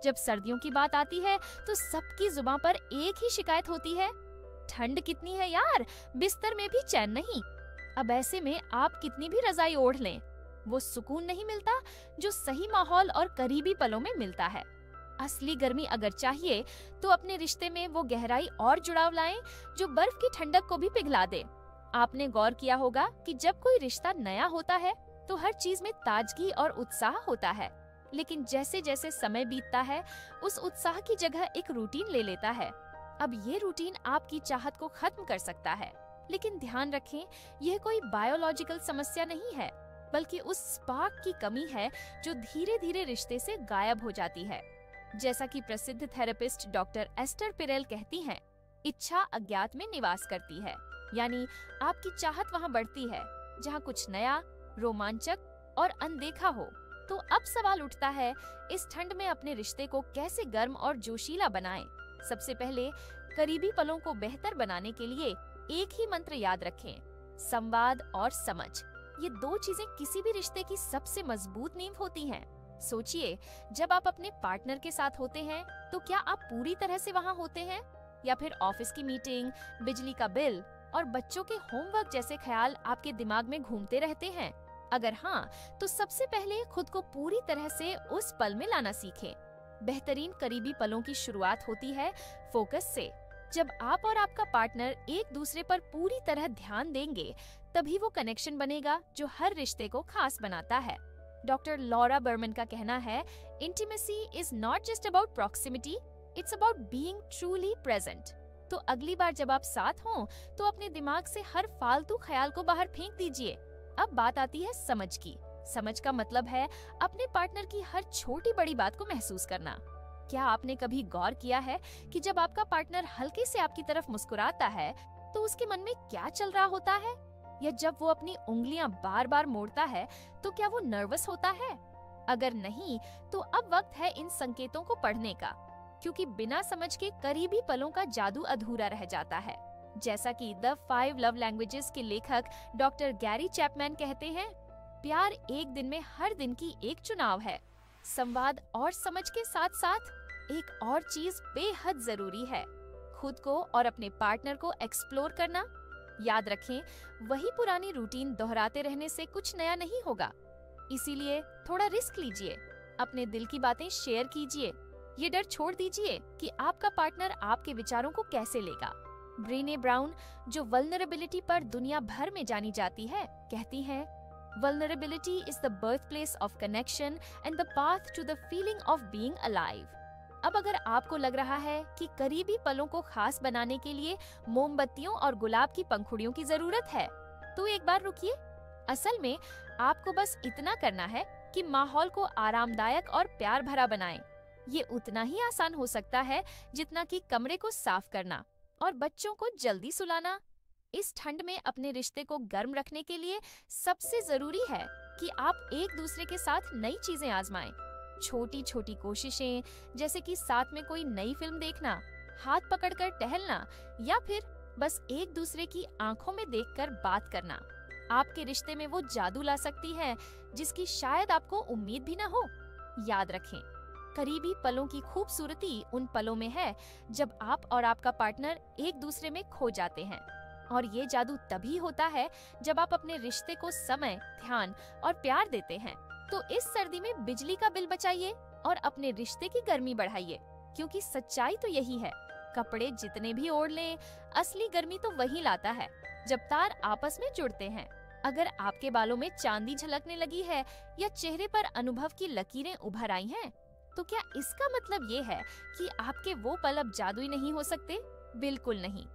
जब सर्दियों की बात आती है तो सबकी जुबान पर एक ही शिकायत होती है, ठंड कितनी है यार, बिस्तर में भी चैन नहीं। अब ऐसे में आप कितनी भी रजाई ओढ़ लें, वो सुकून नहीं मिलता जो सही माहौल और करीबी पलों में मिलता है। असली गर्मी अगर चाहिए तो अपने रिश्ते में वो गहराई और जुड़ाव लाएं जो बर्फ की ठंडक को भी पिघला दे। आपने गौर किया होगा कि जब कोई रिश्ता नया होता है तो हर चीज में ताजगी और उत्साह होता है, लेकिन जैसे जैसे समय बीतता है उस उत्साह की जगह एक रूटीन ले लेता है। अब ये रूटीन आपकी चाहत को खत्म कर सकता है, लेकिन ध्यान रखें यह कोई बायोलॉजिकल समस्या नहीं है, बल्कि उस स्पार्क की कमी है जो धीरे धीरे रिश्ते से गायब हो जाती है। जैसा कि प्रसिद्ध थेरेपिस्ट डॉक्टर एस्टर पिरेल कहती हैं, इच्छा अज्ञात में निवास करती है, यानी आपकी चाहत वहाँ बढ़ती है जहाँ कुछ नया, रोमांचक और अनदेखा हो। तो अब सवाल उठता है, इस ठंड में अपने रिश्ते को कैसे गर्म और जोशीला बनाएं? सबसे पहले करीबी पलों को बेहतर बनाने के लिए एक ही मंत्र याद रखें, संवाद और समझ। ये दो चीजें किसी भी रिश्ते की सबसे मजबूत नींव होती हैं। सोचिए, जब आप अपने पार्टनर के साथ होते हैं तो क्या आप पूरी तरह से वहाँ होते हैं, या फिर ऑफिस की मीटिंग, बिजली का बिल और बच्चों के होमवर्क जैसे ख्याल आपके दिमाग में घूमते रहते हैं? अगर हाँ, तो सबसे पहले खुद को पूरी तरह से उस पल में लाना सीखें। बेहतरीन करीबी पलों की शुरुआत होती है फोकस से। जब आप और आपका पार्टनर एक दूसरे पर पूरी तरह ध्यान देंगे, तभी वो कनेक्शन बनेगा जो हर रिश्ते को खास बनाता है। डॉक्टर लॉरा बर्मन का कहना है, intimacy is not just about proximity, it's about being truly present. तो अगली बार जब आप साथ हों तो अपने दिमाग से हर फालतू ख्याल को बाहर फेंक दीजिए। अब बात आती है समझ की। समझ का मतलब है अपने पार्टनर की हर छोटी बड़ी बात को महसूस करना। क्या आपने कभी गौर किया है कि जब आपका पार्टनर हल्के से आपकी तरफ मुस्कुराता है तो उसके मन में क्या चल रहा होता है? या जब वो अपनी उंगलियां बार बार मोड़ता है तो क्या वो नर्वस होता है? अगर नहीं, तो अब वक्त है इन संकेतों को पढ़ने का, क्योंकि बिना समझ के करीबी पलों का जादू अधूरा रह जाता है। जैसा कि द 5 लव लैंग्वेजेस के लेखक डॉक्टर गैरी चैपमैन कहते हैं, प्यार एक दिन में हर दिन की एक चुनाव है। संवाद और समझ के साथ साथ एक और चीज बेहद जरूरी है, खुद को और अपने पार्टनर को एक्सप्लोर करना। याद रखें, वही पुरानी रूटीन दोहराते रहने से कुछ नया नहीं होगा। इसीलिए थोड़ा रिस्क लीजिए, अपने दिल की बातें शेयर कीजिए। ये डर छोड़ दीजिए कि आपका पार्टनर आपके विचारों को कैसे लेगा। ब्रेने ब्राउन, जो वल्नरेबिलिटी पर दुनिया भर में जानी जाती है, कहती हैं, vulnerability is the birth place of connection and the path to the feeling of being alive. अब अगर आपको लग रहा है कि करीबी पलों को खास बनाने के लिए मोमबत्तियों और गुलाब की पंखुड़ियों की जरूरत है, तो एक बार रुकिए। असल में आपको बस इतना करना है कि माहौल को आरामदायक और प्यार भरा बनाएं। ये उतना ही आसान हो सकता है जितना कि कमरे को साफ करना और बच्चों को जल्दी सुलाना। इस ठंड में अपने रिश्ते को गर्म रखने के लिए सबसे जरूरी है कि आप एक दूसरे के साथ नई चीजें आजमाएं। छोटी छोटी कोशिशें, जैसे कि साथ में कोई नई फिल्म देखना, हाथ पकड़कर टहलना, या फिर बस एक दूसरे की आंखों में देखकर बात करना, आपके रिश्ते में वो जादू ला सकती है जिसकी शायद आपको उम्मीद भी न हो। याद रखें, करीबी पलों की खूबसूरती उन पलों में है जब आप और आपका पार्टनर एक दूसरे में खो जाते हैं। और ये जादू तभी होता है जब आप अपने रिश्ते को समय, ध्यान और प्यार देते हैं। तो इस सर्दी में बिजली का बिल बचाइए और अपने रिश्ते की गर्मी बढ़ाइए, क्योंकि सच्चाई तो यही है, कपड़े जितने भी ओढ़ लें, असली गर्मी तो वही लाता है जब तार आपस में जुड़ते हैं। अगर आपके बालों में चांदी झलकने लगी है या चेहरे पर अनुभव की लकीरें उभर आई हैं, तो क्या इसका मतलब ये है कि आपके वो पल अब जादुई नहीं हो सकते? बिल्कुल नहीं।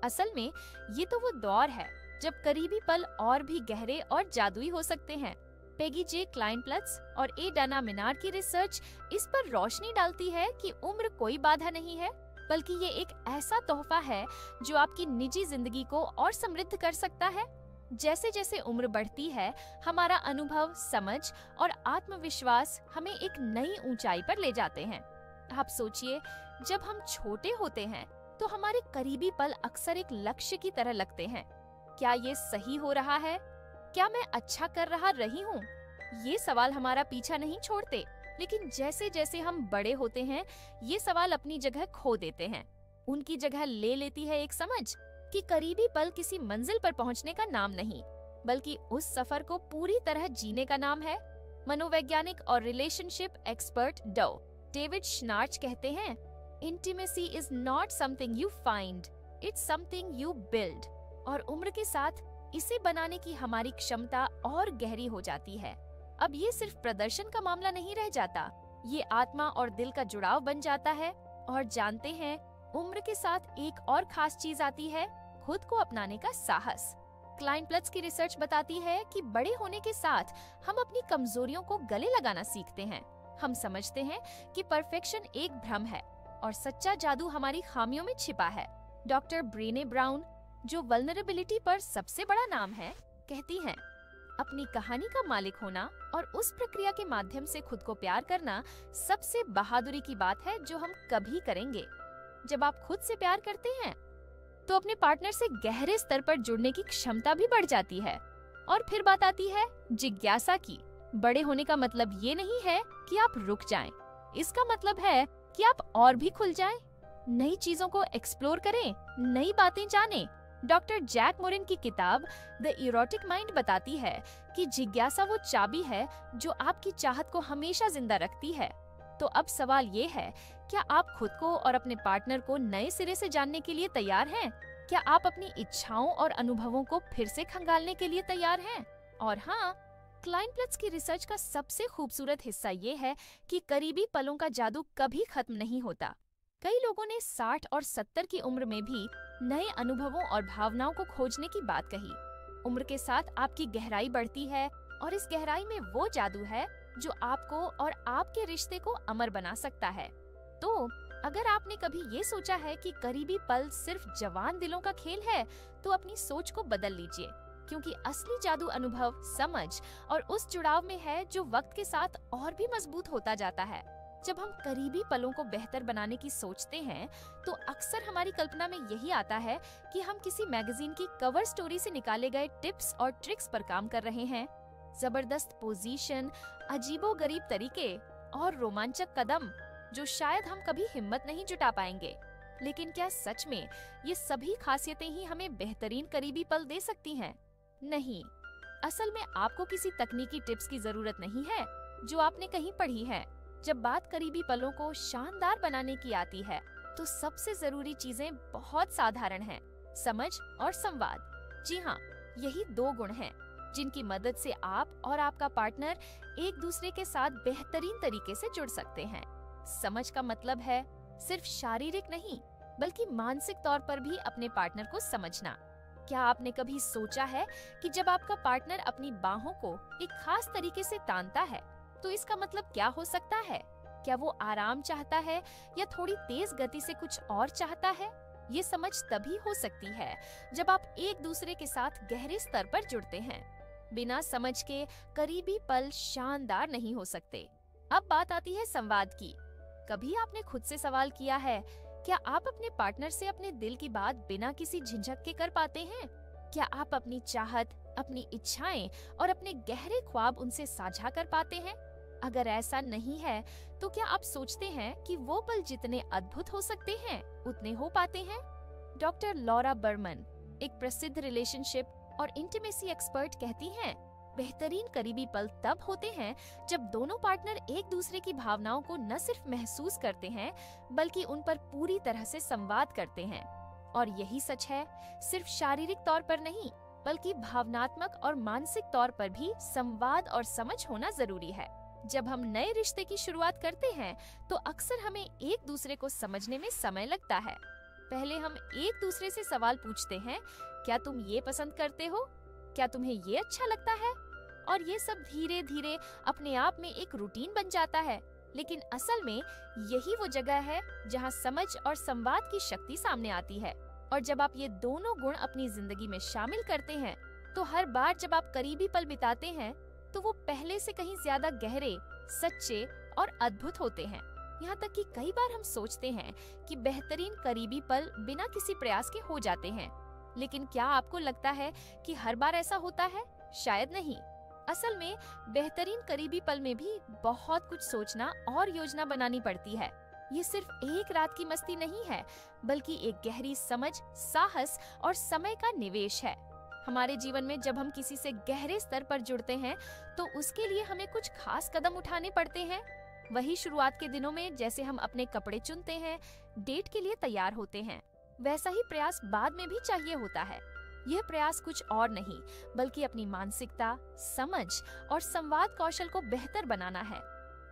असल में ये तो वो दौर है जब करीबी पल और भी गहरे और जादुई हो सकते हैं। पेगी जे क्लाइनप्लट्स और ए डाना मिनार की रिसर्च इस पर रोशनी डालती है कि उम्र कोई बाधा नहीं है, बल्कि ये एक ऐसा तोहफा है जो आपकी निजी जिंदगी को और समृद्ध कर सकता है। जैसे जैसे उम्र बढ़ती है, हमारा अनुभव, समझ और आत्मविश्वास हमें एक नई ऊंचाई पर ले जाते हैं। आप सोचिए, जब हम छोटे होते हैं तो हमारे करीबी पल अक्सर एक लक्ष्य की तरह लगते हैं। क्या ये सही हो रहा है? क्या मैं अच्छा कर रही हूँ? ये सवाल हमारा पीछा नहीं छोड़ते। लेकिन जैसे जैसे हम बड़े होते हैं, ये सवाल अपनी जगह खो देते हैं। उनकी जगह ले लेती है एक समझ कि करीबी पल किसी मंजिल पर पहुंचने का नाम नहीं, बल्कि उस सफर को पूरी तरह जीने का नाम है। मनोवैज्ञानिक और रिलेशनशिप एक्सपर्ट डेविड श्नार्च कहते हैं, intimacy is not something you find, it's something you build. और उम्र के साथ इसे बनाने की हमारी क्षमता और गहरी हो जाती है। अब ये सिर्फ प्रदर्शन का मामला नहीं रह जाता, ये आत्मा और दिल का जुड़ाव बन जाता है। और जानते हैं, उम्र के साथ एक और खास चीज आती है, खुद को अपनाने का साहस। क्लाइनप्लट्स की रिसर्च बताती है कि बड़े होने के साथ हम अपनी कमजोरियों को गले लगाना सीखते हैं। हम समझते हैं कि परफेक्शन एक भ्रम है और सच्चा जादू हमारी खामियों में छिपा है। डॉक्टर ब्रेने ब्राउन, जो वल्नरेबिलिटी पर सबसे बड़ा नाम है, कहती हैं, अपनी कहानी का मालिक होना और उस प्रक्रिया के माध्यम से खुद को प्यार करना सबसे बहादुरी की बात है जो हम कभी करेंगे। जब आप खुद से प्यार करते हैं तो अपने पार्टनर से गहरे स्तर पर जुड़ने की क्षमता भी बढ़ जाती है। और फिर बात आती है जिज्ञासा की। बड़े होने का मतलब ये नहीं है कि आप रुक जाएं, इसका मतलब है कि आप और भी खुल जाएं, नई चीजों को एक्सप्लोर करें, नई बातें जानें। डॉक्टर जैक मोरिन की किताब द इरोटिक माइंड बताती है कि जिज्ञासा वो चाबी है जो आपकी चाहत को हमेशा जिंदा रखती है। तो अब सवाल ये है, क्या आप खुद को और अपने पार्टनर को नए सिरे से जानने के लिए तैयार हैं? क्या आप अपनी इच्छाओं और अनुभवों को फिर से खंगालने के लिए तैयार हैं? और हाँ, क्लाइनप्लट्स की रिसर्च का सबसे खूबसूरत हिस्सा ये है कि करीबी पलों का जादू कभी खत्म नहीं होता। कई लोगों ने 60 और 70 की उम्र में भी नए अनुभवों और भावनाओं को खोजने की बात कही। उम्र के साथ आपकी गहराई बढ़ती है और इस गहराई में वो जादू है जो आपको और आपके रिश्ते को अमर बना सकता है। तो अगर आपने कभी ये सोचा है कि करीबी पल सिर्फ जवान दिलों का खेल है, तो अपनी सोच को बदल लीजिए, क्योंकि असली जादू अनुभव, समझ और उस जुड़ाव में है जो वक्त के साथ और भी मजबूत होता जाता है। जब हम करीबी पलों को बेहतर बनाने की सोचते हैं, तो अक्सर हमारी कल्पना में यही आता है कि हम किसी मैगजीन की कवर स्टोरी से निकाले गए टिप्स और ट्रिक्स पर काम कर रहे हैं। जबरदस्त पोजीशन, अजीबोगरीब तरीके और रोमांचक कदम जो शायद हम कभी हिम्मत नहीं जुटा पाएंगे। लेकिन क्या सच में ये सभी खासियतें ही हमें बेहतरीन करीबी पल दे सकती हैं? नहीं, असल में आपको किसी तकनीकी टिप्स की जरूरत नहीं है जो आपने कहीं पढ़ी है। जब बात करीबी पलों को शानदार बनाने की आती है, तो सबसे जरूरी चीजें बहुत साधारण हैं, समझ और संवाद। जी हाँ, यही दो गुण हैं जिनकी मदद से आप और आपका पार्टनर एक दूसरे के साथ बेहतरीन तरीके से जुड़ सकते हैं। समझ का मतलब है सिर्फ शारीरिक नहीं, बल्कि मानसिक तौर पर भी अपने पार्टनर को समझना। क्या आपने कभी सोचा है कि जब आपका पार्टनर अपनी बाहों को एक खास तरीके से तानता है, तो इसका मतलब क्या हो सकता है? क्या वो आराम चाहता है या थोड़ी तेज गति से कुछ और चाहता है? ये समझ तभी हो सकती है जब आप एक दूसरे के साथ गहरे स्तर पर जुड़ते हैं। बिना समझ के करीबी पल शानदार नहीं हो सकते। अब बात आती है संवाद की। कभी आपने खुद से सवाल किया है, क्या आप अपने पार्टनर से अपने दिल की बात बिना किसी झिझक के कर पाते हैं? क्या आप अपनी चाहत, अपनी इच्छाएं और अपने गहरे ख्वाब उनसे साझा कर पाते हैं? अगर ऐसा नहीं है, तो क्या आप सोचते हैं कि वो पल जितने अद्भुत हो सकते हैं, उतने हो पाते हैं? डॉक्टर लॉरा बर्मन, एक प्रसिद्ध रिलेशनशिप और इंटीमेसी एक्सपर्ट, कहती हैं, बेहतरीन करीबी पल तब होते हैं जब दोनों पार्टनर एक दूसरे की भावनाओं को न सिर्फ महसूस करते हैं, बल्कि उन पर पूरी तरह से संवाद करते हैं। और यही सच है, सिर्फ शारीरिक तौर पर नहीं, बल्कि भावनात्मक और मानसिक तौर पर भी संवाद और समझ होना जरूरी है। जब हम नए रिश्ते की शुरुआत करते हैं, तो अक्सर हमें एक दूसरे को समझने में समय लगता है। पहले हम एक दूसरे से सवाल पूछते हैं, क्या तुम ये पसंद करते हो? क्या तुम्हें ये अच्छा लगता है? और ये सब धीरे धीरे अपने आप में एक रूटीन बन जाता है। लेकिन असल में यही वो जगह है जहाँ समझ और संवाद की शक्ति सामने आती है। और जब आप ये दोनों गुण अपनी जिंदगी में शामिल करते हैं, तो हर बार जब आप करीबी पल बिताते हैं, तो वो पहले से कहीं ज्यादा गहरे, सच्चे और अद्भुत होते हैं। यहाँ तक कि कई बार हम सोचते हैं कि बेहतरीन करीबी पल बिना किसी प्रयास के हो जाते हैं। लेकिन क्या आपको लगता है कि हर बार ऐसा होता है? शायद नहीं। असल में बेहतरीन करीबी पल में भी बहुत कुछ सोचना और योजना बनानी पड़ती है। ये सिर्फ एक रात की मस्ती नहीं है, बल्कि एक गहरी समझ, साहस और समय का निवेश है। हमारे जीवन में जब हम किसी से गहरे स्तर पर जुड़ते हैं, तो उसके लिए हमें कुछ खास कदम उठाने पड़ते हैं। वही शुरुआत के दिनों में जैसे हम अपने कपड़े चुनते हैं, डेट के लिए तैयार होते हैं, वैसा ही प्रयास बाद में भी चाहिए होता है। यह प्रयास कुछ और नहीं, बल्कि अपनी मानसिकता, समझ और संवाद कौशल को बेहतर बनाना है।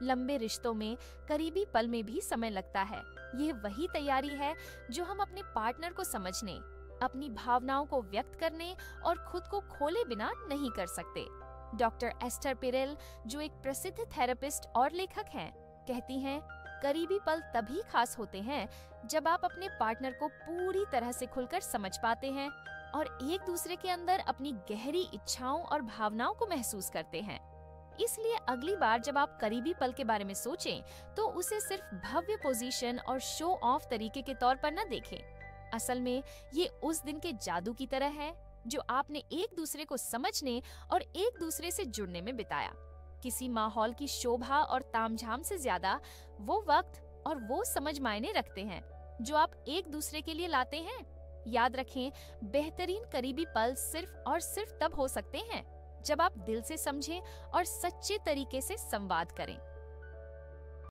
लंबे रिश्तों में करीबी पल में भी समय लगता है। यह वही तैयारी है जो हम अपने पार्टनर को समझने, अपनी भावनाओं को व्यक्त करने और खुद को खोले बिना नहीं कर सकते। डॉक्टर एस्टर पिरेल, जो एक प्रसिद्ध थेरेपिस्ट और लेखक हैं, कहती हैं, करीबी पल तभी खास होते हैं जब आप अपने पार्टनर को पूरी तरह से खुलकर समझ पाते हैं और एक दूसरे के अंदर अपनी गहरी इच्छाओं और भावनाओं को महसूस करते हैं। इसलिए अगली बार जब आप करीबी पल के बारे में सोचें, तो उसे सिर्फ भव्य पोजीशन और शो ऑफ तरीके के तौर पर न देखें। असल में ये उस दिन के जादू की तरह है जो आपने एक दूसरे को समझने और एक दूसरे से जुड़ने में बिताया। किसी माहौल की शोभा और तामझाम से ज्यादा वो वक्त और वो समझ मायने रखते हैं जो आप एक दूसरे के लिए लाते हैं। याद रखें, बेहतरीन करीबी पल सिर्फ और सिर्फ तब हो सकते हैं जब आप दिल से समझें और सच्चे तरीके से संवाद करें।